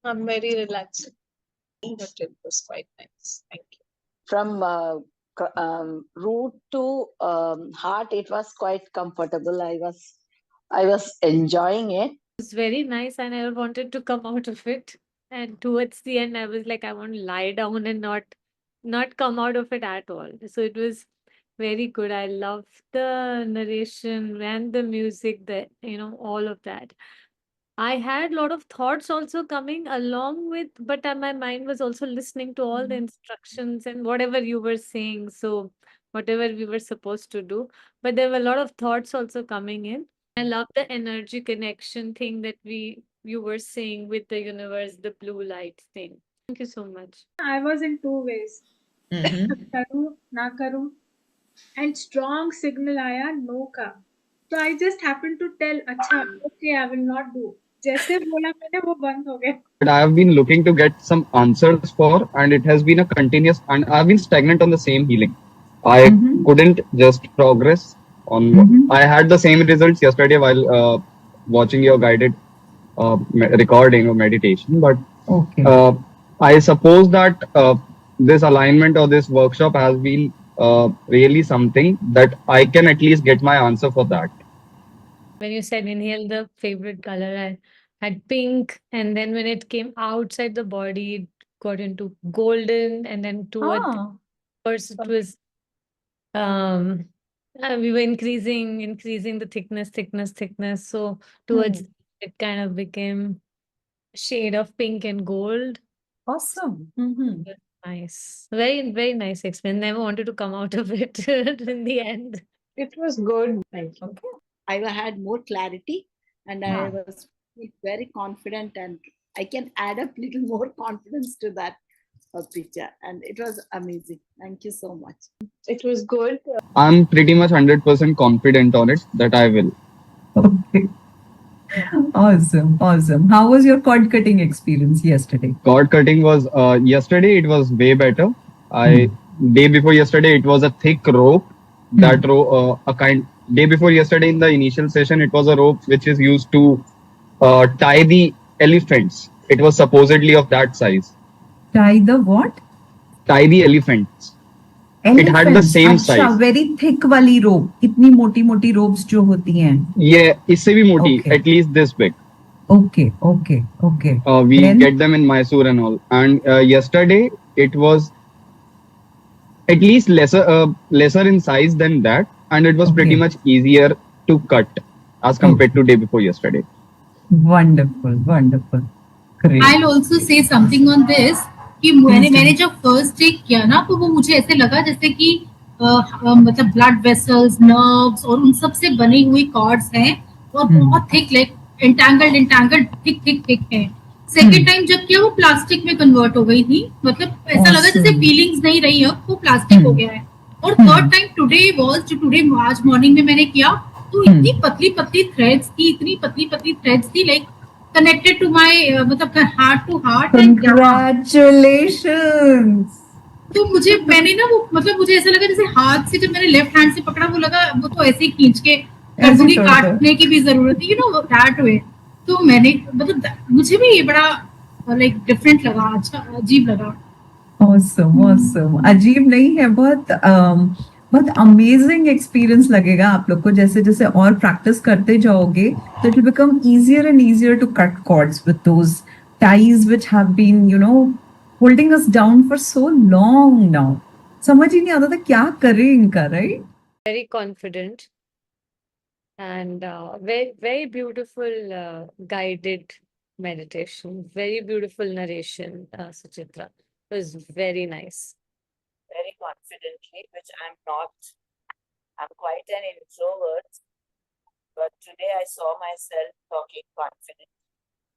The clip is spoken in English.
I'm very relaxed, but it was quite nice. Thank you. From root to heart, it was quite comfortable. I was enjoying it. Was very nice, and I wanted to come out of it. And towards the end, I was like, I want to lie down and not come out of it at all. So it was very good. I love the narration and the music, the all of that. I had a lot of thoughts also coming along with, but my mind was also listening to all the instructions and whatever you were saying. So whatever we were supposed to do, but there were a lot of thoughts also coming in. I love the energy connection thing that you were saying with the universe, the blue light thing. Thank you so much. I was in two ways. Karu, na karu. And strong signal आया no का. So I just happened to tell, अच्छा, okay, I will not do. जैसे बोला मैंने वो बंद हो गया. That I have been looking to get some answers for, and it has been a continuous, and I've been stagnant on the same healing. I couldn't just progress on. I had the same results yesterday while watching your guided recording of meditation, but I suppose that this alignment or this workshop has been really something that I can at least get my answer for that. When you said inhale the favorite color, I had pink, and then when it came outside the body, it got into golden, and then towards first it was we were increasing the thickness. So towards it kind of became shade of pink and gold. Awesome. Nice. Very, very nice experience. Never wanted to come out of it in the end. It was good. Thank you. Okay. I had more clarity and I was very confident, and I can add up little more confidence to that picture, and it was amazing. Thank you so much. It was good. I'm pretty much 100% confident on it that I will. Okay. Awesome. How was your cord cutting experience yesterday? Cord cutting was yesterday. It was way better. Day before yesterday, it was a thick rope. That rope, day before yesterday in the initial session, it was a rope which is used to tie the elephants. It was supposedly of that size. Tie the what? Tie the elephants. It had the same size. अच्छा, very thick वाली rope. इतनी मोटी ropes जो होती हैं. Yeah, इससे भी मोटी. Okay. At least this big. Okay. We get them in Mysore and all. And yesterday it was at least lesser in size than that, and it was pretty much easier to cut as compared to day before yesterday. Wonderful. Great. I'll also say something on this कि मैंने जब first day किया ना, तो वो मुझे ऐसे लगा जैसे कि मतलब ब्लड वेसल्स, नर्व्स और उन सब से बने हुए कॉर्ड्स हैं और बहुत थिक, लाइक एंटैंगल्ड थिक है. सेकेंड टाइम जब किया वो प्लास्टिक में कन्वर्ट हो गई थी. मतलब ऐसा लगा जैसे फीलिंग्स नहीं रही है, वो प्लास्टिक हो गया है. और थर्ड टाइम टुडे आज मॉर्निंग में मैंने किया तो इतनी पतली थ्रेड्स थी लाइक connected to my मतलब heart to heart. Congratulations. तो मैंने ना वो मतलब मुझे ऐसा लगा जैसे हाथ से जब मैंने लेफ्ट हैंड से पकड़ा, वो लगा वो तो ऐसे ही खींच के कभी काटने की भी जरूरत थी, दैट वे. तो मैंने मतलब मुझे भी ये बड़ा लाइक डिफरेंट लगा, अच्छा अजीब लगा. Awesome. अजीब नहीं है, बहुत अमेजिंग एक्सपीरियंस लगेगा आप लोग को. जैसे और प्रैक्टिस करते जाओगे तो it will become easier and easier to cut cords with those ties which have been holding us down for so long now. समझ ही नहीं आता था क्या करें इनका, right? Very confident and very, very beautiful guided meditation. Very beautiful narration, Suchitra. It was very nice. Very confidently, which I'm not. I'm quite an introvert, but today I saw myself talking confidently.